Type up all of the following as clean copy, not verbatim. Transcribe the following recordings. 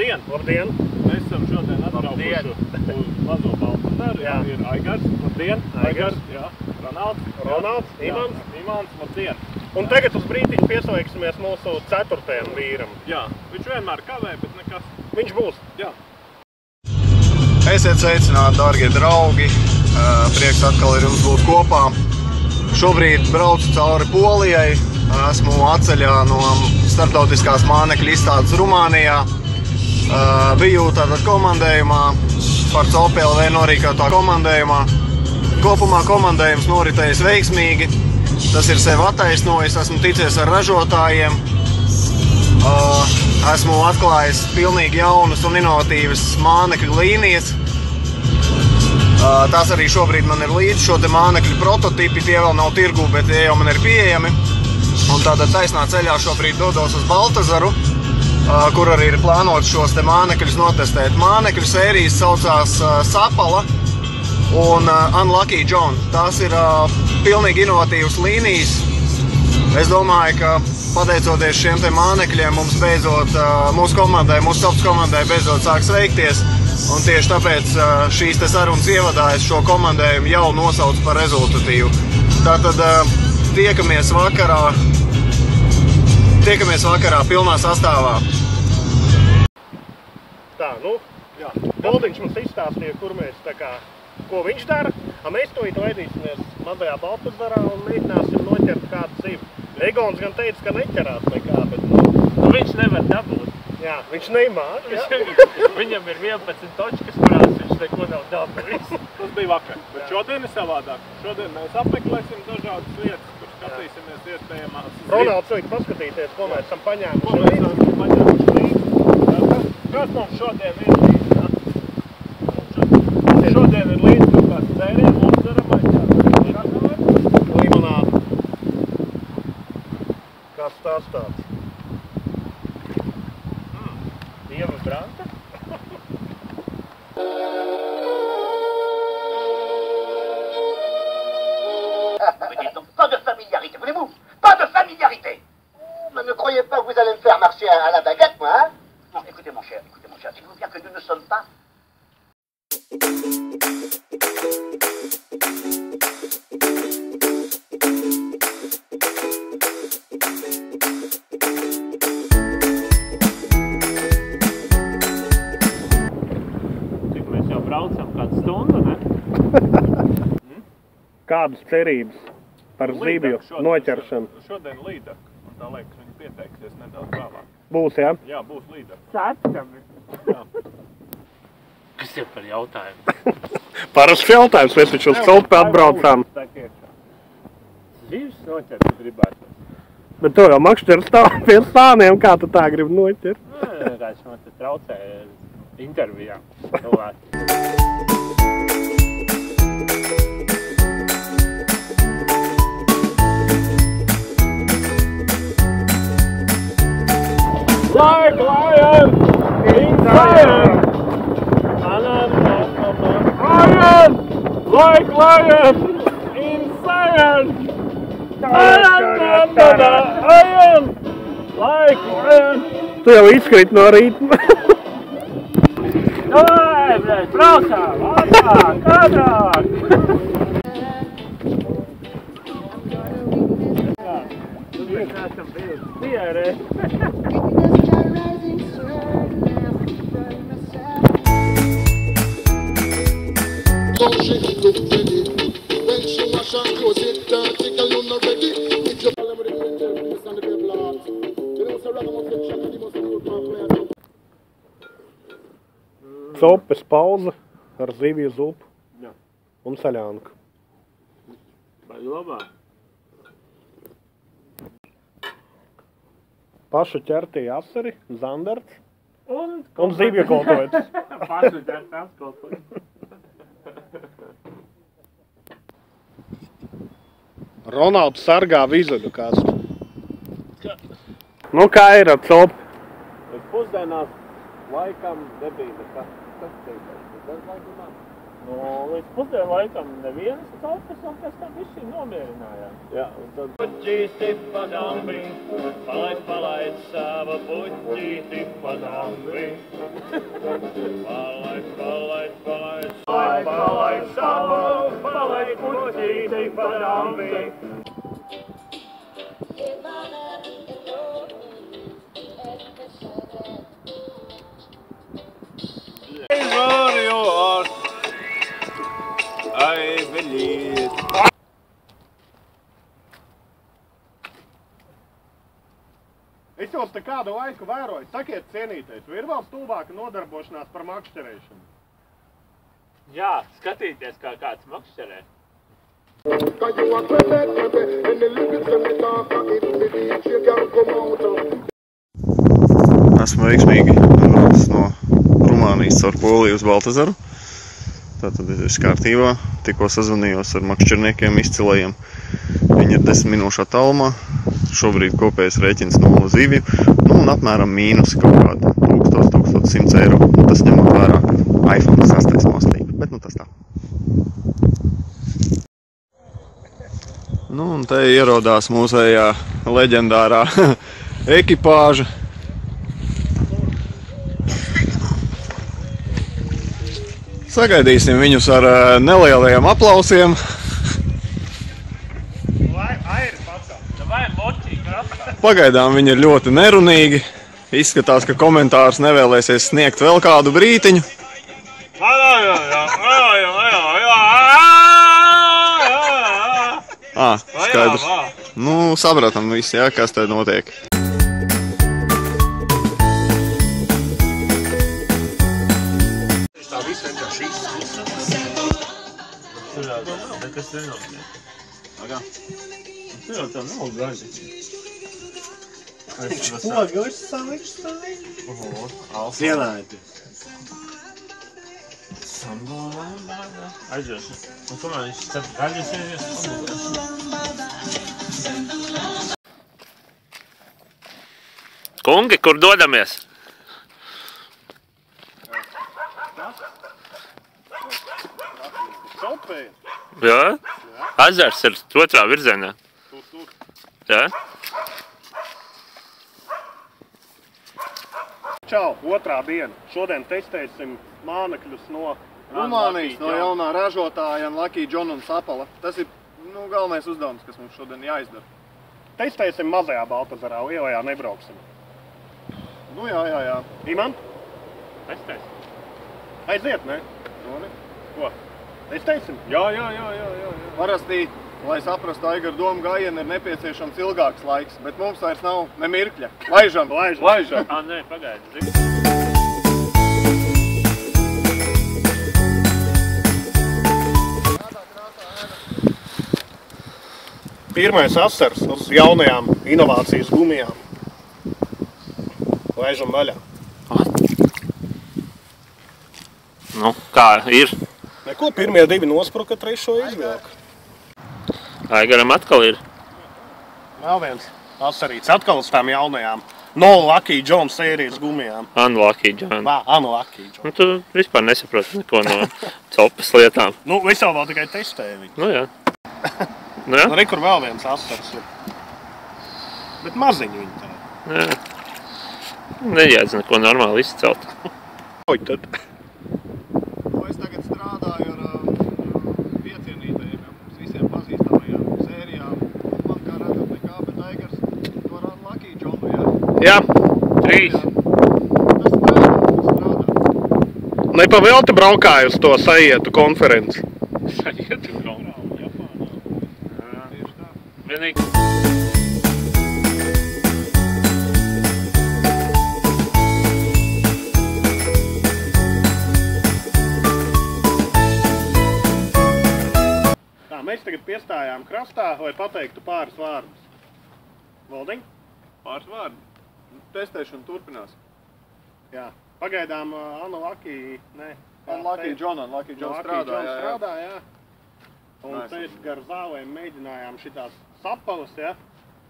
Labdien! Labdien! Mēs esam šodien atbraukuši uz mazo Baltazaru. Jā, ir Aigars. Labdien! Aigars. Jā, Ronalds. Imants. Labdien! Un tagad uz brītiņu pieslēgsimies mūsu 4. vīram. Jā, viņš vienmēr kavē, bet nekas. Viņš būs. Jā. Esiet sveicināti, dārgie draugi! Prieks atkal ir jums būt kopā. Šobrīd braucu cauri Polijai. Esmu atceļā no starptautiskās mānekļa izstādes Rumānijā. Biju tātad komandējumā, par COPLV norīkotā komandējumā. Kopumā komandējums noritējis veiksmīgi. Tas ir sev attaisnojis, esmu ticies ar ražotājiem. Esmu atklājis pilnīgi jaunas un inovatīvas mānekļu līnijas. Tās arī šobrīd man ir līdzi, šo te mānekļu prototipi, tie vēl nav tirgū, bet tie jau man ir pieejami. Un tādā taisnā ceļā šobrīd dodos uz Baltazaru, kur arī ir plānots šos te mānekļus notestēt. Mānekļu sērijas saucās Sapala un Unlucky John. Tās ir pilnīgi inovatīvas līnijas. Es domāju, ka pateicoties šiem te mānekļiem mums beidzot, mūsu tops komandai beidzot sāks veikties. Un tieši tāpēc šīs te sarunas ievadā es šo komandējumu jau nosaucu par rezultatīvu. Tātad tiekamies vakarā pilnā sastāvā. Tā, Boldiņš mums izstāstīja, ko viņš dara. Mēs to laidīsimies mazajā Baltazarā un mēģināsim noķert kādu zīvi. Egons gan teica, ka neķerās nekā, bet viņš nevar dabūt. Jā, viņš neimāk. Viņam ir 11 točkas, kurās viņš neko nav dabūjis. Tas bija vakar, bet šodien ir savādāk. Šodien mēs apmeklēsim dažādas vietas, kur skatīsimies iespējamās. Ronalds vajag paskatīties, ko mēs esam paņēmuši. Ko mēs esam paņēmuši līdzi. Kas mums šodien ir līdzi? Šodien ir līdzi kaut kāds dzēriens, mums dzeramais, limonāde. Kas tas tāds? Dieva branta? Mais dites donc, pas de familiarité, voulez-vous? Pas de familiarité! Mais ne croyez pas que vous allez me faire marcher à la baguette, moi, hein? Non, écoutez mon cher, dites-vous bien que nous ne sommes pas... Mēs jau braucam kādu stundu, ne? Kādas cerības par zīvju noķeršanu? Šodien līdak. Tā liekas, viņi pieteiksies nedaudz vēlāk. Būs, jā? Jā, būs līdak. Satkami. Jā. Kas ir par jautājumu? Parasts jautājums, mēs taču uz Kalpi atbraucām. Zīves noķert gribētu. Bet to jau makšķer pie stāniem, kā tu tā gribi noķert? Kāds man te traucē intervijā. Cilvēki. Like lion in Zion! Lion! Like lion in Zion! Lion! Like lion! Tu jau izkrīt no rītma. Ai, blēd, braucām! Ātrāk, ātrāk! Mēs esam pierē. Copes pauze ar zivju zupu un saļānku. Vai labā? Pašu ķertie asari, zandarts Un zivju koltojas. Pašu ķert atkoltojas. Ronalds sargā vizuļu kastu. Nu kā ir ar copu? Bet pusdienās laikam nebija nekas. Kas teikais? Tas laikam nav. līdz pusdienu laikam nevienas copas, un pēc tam visi nomierinājām. Jā, un tad... Puķīti pa dambi, palaid savu puķīti pa dambi. Palaid savu, puķīti pa dambi. Es jau te kādu laiku vēroju, sakiet cienīties, vai ir vēl stulbāka nodarbošanās par makšķerēšanu? Jā, skatīties, kā kāds makšķerē. Esmu veiksmīgi braucis no Rumānijas caur Poliju uz Baltazaru. Tātad viss kārtībā. Tikko sazvanījos ar makšķerniekiem izcilajiem. Viņi ir 10 minūšu attālumā. Šobrīd kopējais rēķins 0 zivju. Nu, un apmēram mīnusi kaut kādu 1000–1100 eiro. Tas ņemot vērā, ka iPhone 6 nostīga. Bet nu tas tā. Nu, un te ierodās mūsējā leģendārā ekipāža. Sagaidīsim viņus ar nelielajiem aplausiem. Pagaidām viņi ir ļoti nerunīgi. Izskatās, ka komentārus nevēlēsies sniegt vēl kādu brītiņu. Skaidrs. Nu, sapratam visi, jā, kas te notiek. Kas nenotiek? Agā. Tu jau tā nav gaļa. Pogurs saliks stāj. Vienāties. Aizjoši. Un kamēr viņš cep gaļas ievies, pamudēs. Kungi, kur dodamies? Šautvēja. Jā? Ezers ir otrā virzienā. Tur. Jā? Čau, otrā diena. Šodien testēsim mānekļus no Rumānijas, no jaunā ražotāja Lucky John un Sapala. Tas ir galvenais uzdevums, kas mums šodien jāizdara. Testēsim mazajā Baltazarā, lielajā nebrauksim. Nu jā. Iman? Testēsim. Aiziet, ne? Ko? Testēsim? Jā. Parasti, lai saprastu Aigaru domu gājienu, ir nepieciešams ilgāks laiks, bet mums vairs nav ne mirkļa. Laižam! Nē, pagaidi. Pirmais asars uz jaunajām inovācijas gumijām. Laižam vaļā. Nu, kā ir? Neko, pirmie divi nospruka, trešo izvilka. Aigaram atkal ir. Vēl viens asarīts atkal uz tām jaunajām. No Lucky John sērijas gumijām. Unlucky John. Unlucky John. Nu, tu vispār nesaproti neko no copas lietām. Nu, visu vēl tikai testēju viņu. Nu, jā. Nu, jā? Re, kur vēl viens asars ir. Bet maziņi viņi tā. Jā. Nejēdz neko normāli izcelt. Oj, tad. Es tagad strādāju ar piecienītējiem, mums visiem pazīstamajām sērijām. Man kā redzam nekā, bet Aigars to ar Lucky Johnu, jā? Jā. 3. Tas strādā. Nepavēlti braukāju uz to sajietu konferenci. Sajietu kaut. Tieši tā. Vienīgi. Tā, mēs tagad piestājām krastā, lai pateiktu pāris vārdus. Voldiņ? Pāris vārdi. Testēšana turpinās. Jā. Pagaidām Lucky John strādā, jā. Un Nice. mēs gar zālēm mēģinājām šitās sapalas, ja?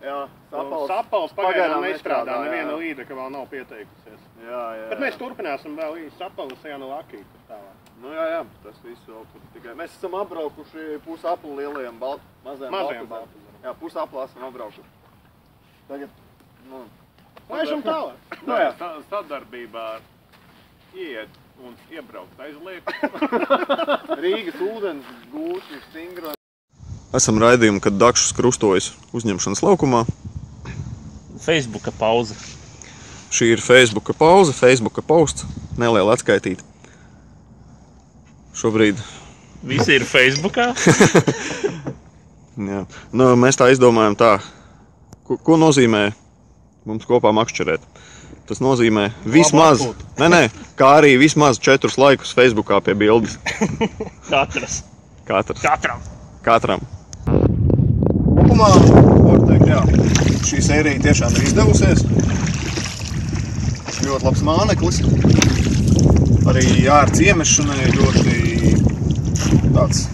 Jā, Sapalas pagaidām nestrādā, jā. neviena līdeka vēl nav pieteikusies. Jā. Bet mēs turpināsim vēl īsti sapalas, ja Lucky tur tālāk. Nu jā, tas viss vēl tur tikai. Mēs esam apbraukuši pusapli lielajiem mazajiem Baltazaram. Jā, pusapli esam apbraukuši. Tagad, laišam tālāk. Nu jā, sadarbībā ar iet un iebraukt aizliek. Rīgas ūdens gūtņi stingra. Esam raidījumi, kad Dakšs krustojas uzņemšanas laukumā. Facebooka pauze. Šī ir Facebooka pauze, Facebooka posts, neliela atskaitīta. Šobrīd. Visi ir Facebookā? Jā. Nu, mēs tā izdomājam tā, ko nozīmē mums kopā makšķerēt. Tas nozīmē vismaz, kā arī vismaz 4 laikus Facebookā pie bildes. Katram. Kopumā, var teikt, jā, šī sērija tiešām ir izdevusies. Ļoti labs māneklis. Arī jārts iemešanai ļoti tāds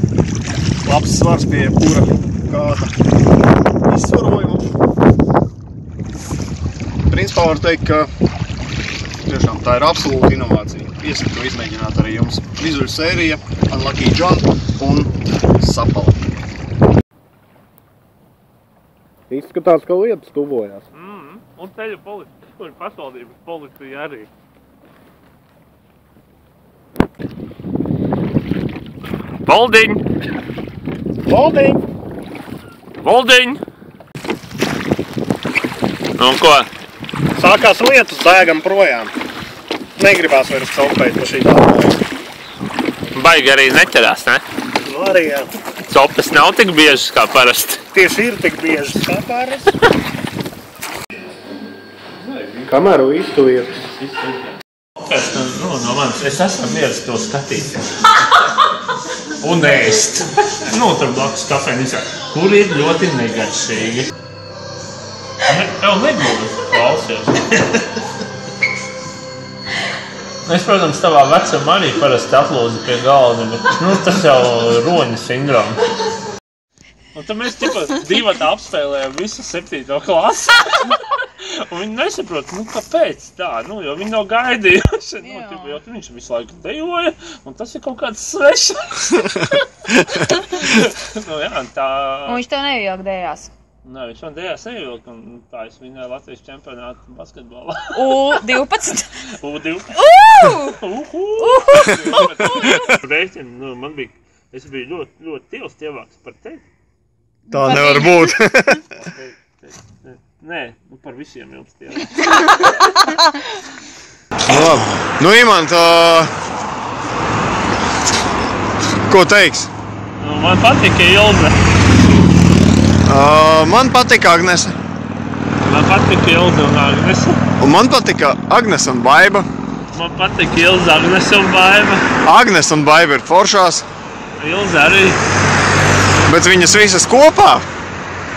labs svars pie pura kāda izsvarojuma. Principā var teikt, ka tiešām tā ir absolūta inovācija. Iesaku to izmēģināt arī jums. Vizuļu sērija, Unlucky John un Sapala. Izskatās, ka lietas tuvojās. Un ceļu policija, kur pašvaldības policija arī. Voldiņ! Nu ko? Sākās lietas, bēgam projām. Negribās vairs copēt pa šī tālāk. Baigi arī neķerās, ne? Nu arī jā. Copes nav tik biežas kā parasti. Tieši ir tik biežas kā parasti. Kamēr visu tu iet. No manis, es esmu mieris to skatīt. Un ēst. Tur blakus kafejnīcā, kur ir ļoti negaršīgi. Jau nebūtu klausies. Es, protams, tavā vecumā arī parasti atlūdzu pie galda, bet tas jau roņa sindroma. Un tad mēs divi apspēlējām visu 7. klasi. Un viņi nesaprot, kāpēc tā, jo viņi nav gaidījuši. Jo viņš visu laiku dejoja, un tas ir kaut kāds svešs. Tā... Un viņš tev nevilk dejās? Nē, viņš man dejās nevilk, un tā es viņai Latvijas čempionātu basketbolā. U12? U12. Man bija, es biju ļoti tievs tievāks par tevi. Tā nevar būt. Nē, par visiem jums tie. Labi. Imant, ko teiks? Man patika Ilze. Man patika Agnese. Man patika Ilze un Agnese. Un man patika Agnese un Baiba. Man patika Ilze, Agnese un Baiba. Agnese un Baiba ir foršās. Ilze arī. Bet viņas visas kopā?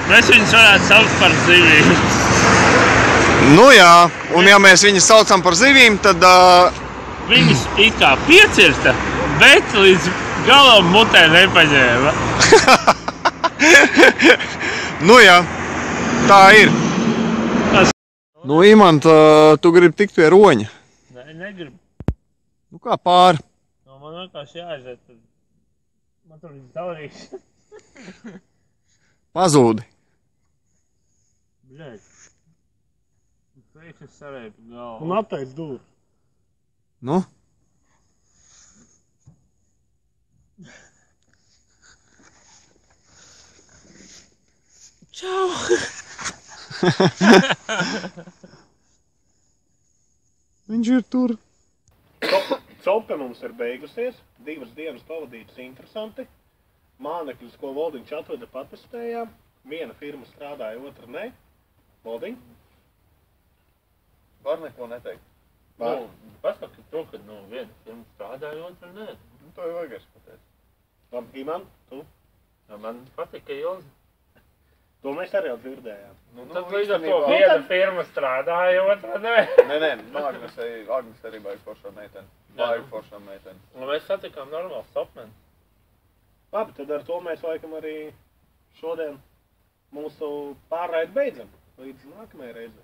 Mēs viņus varētu saukt par zivīm. Nu jā, un ja mēs viņus saucam par zivīm, tad... Viņas it kā piecirta, bet līdz galam mutē nepaņēma. Nu jā, tā ir. Imant, tu gribi tikt pie roņa? Nē, negribu. Kā pāri? Man vienkārši jāaiziet. Man tur viss dalīgs. Pazūdi. Bļaļ. Pēkšņi sarēpa galvu. Un atteic dūri. Nu? Čau! Viņš ir tur. Cope mums ir beigusies. 2 dienas pavadītas interesanti. Mānekļus, ko Voldiņš atveda, patestējām. Viena firma strādāja, otra ne. Voldiņ? Var neko neteikt. Pasaka to, ka viena firma strādāja, otra ne. To jau vajag es pateikt. Labi, Iman, tu? Man patika Ilze. To mēs arī jau dzirdējām. Tad līdz ar to viena firma strādāja, otra ne. Nē, Agnes arī baigi foršā meiteni. Baigi foršā meiteni. Un mēs satikām normāls topmeni. Labi, tad ar to mēs laikam arī šodien mūsu pārraidi beidzam. Līdz nākamajai reizei.